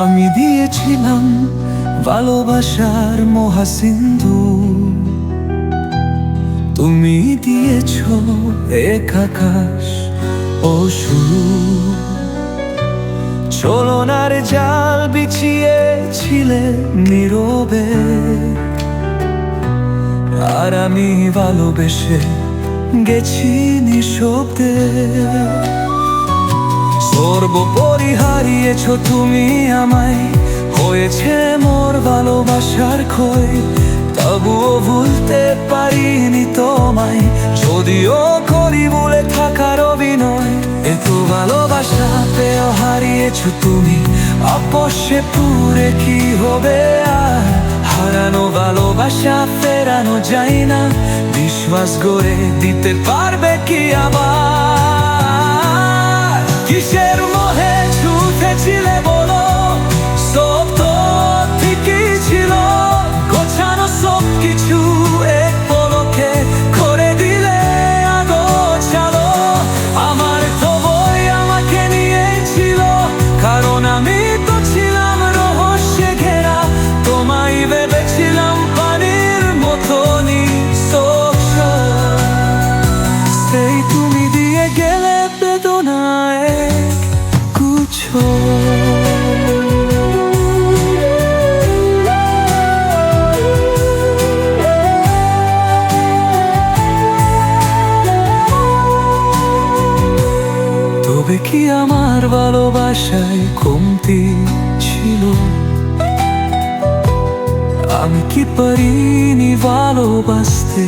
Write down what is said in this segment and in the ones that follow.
আমি দিয়েছিলাম ভালোবাসার মহাসিন্ধু, তুমি দিয়েছ এক আকাশ ও শুরু। ছলনার জাল বিছিয়েছিলে নীরবে, আর আমি ভালোবেসে গেছি নিঃশব্দে। সর্বোপরি হারিয়েছ তুমি আমায়, হয়েছে মোর ভালোবাসার ক্ষয়। তবুও ভুলতে পারিনি তোমায়, যদিও করি ভুলে থাকার অভিনয়। এত ভালোবাসা পেয়েও হারিয়েছ তুমি, আপসে পুরে কি হবে আর? হারানো ভালোবাসা ফেরানো যায় না, বিশ্বাস গড়ে দিতে পারবে কি আবার? কিসের মোহে ছুটেছিলে বলো, সব তো ঠিকই ছিল। গোছানো সব কিছু এক পলকে করে দিলে আগোছালো। আমার তো বই আমাকে নিয়েছিল, কারণ আমি তো ছিলাম রহস্যে ঘেরা। তোমায় ভেবেছিলাম পানির মতো নিঃস্বচ্ছ, সেই তুমি দিয়ে গেলে বেদনায় কুছো। তবে কি আমার ভালোবাসায় কমতি ছিল? আমি কি পারিনি ভালোবাসতে?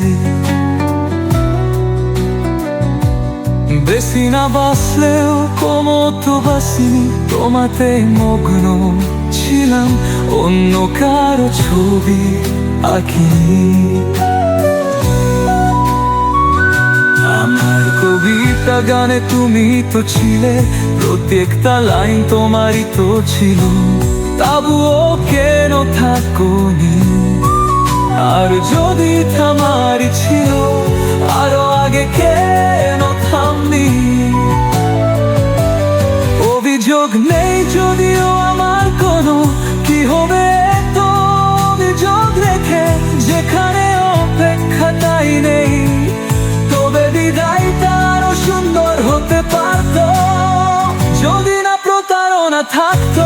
বেশি না বাসলেও কমতো বাসিনি, তোমাতে মগ্ন ছিলাম, অন্য কারো ছবি আঁকিনি। আমার কবিতা গানে তুমি তো ছিলে, প্রত্যেকটা লাইন তোমারই তো ছিল। তবুও কেন থাকোনি? আর যদি থামারই ছিল, আরো আগে কেন থামনি? অভিযোগ নেই যদিও আমার কোনো, কি হবে তো অভিযোগ রেখে? যেখানে অপেক্ষাটাই নেই, তবে বিদায়টা আরো সুন্দর হতে পারতো যদি না প্রতারণা থাকতো।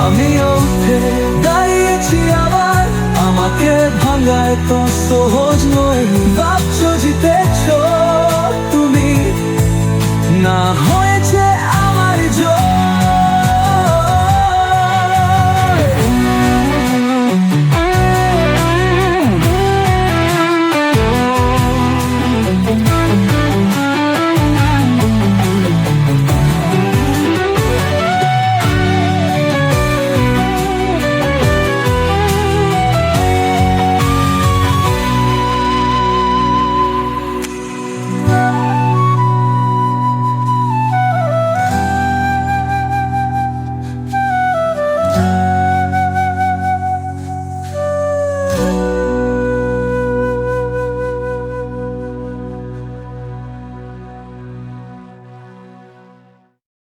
আমিও উঠে দাঁড়িয়েছি আবার, আমাকে ভাঙায় তো সহজ নয়। ভাবছো জিতেছ তুমি, না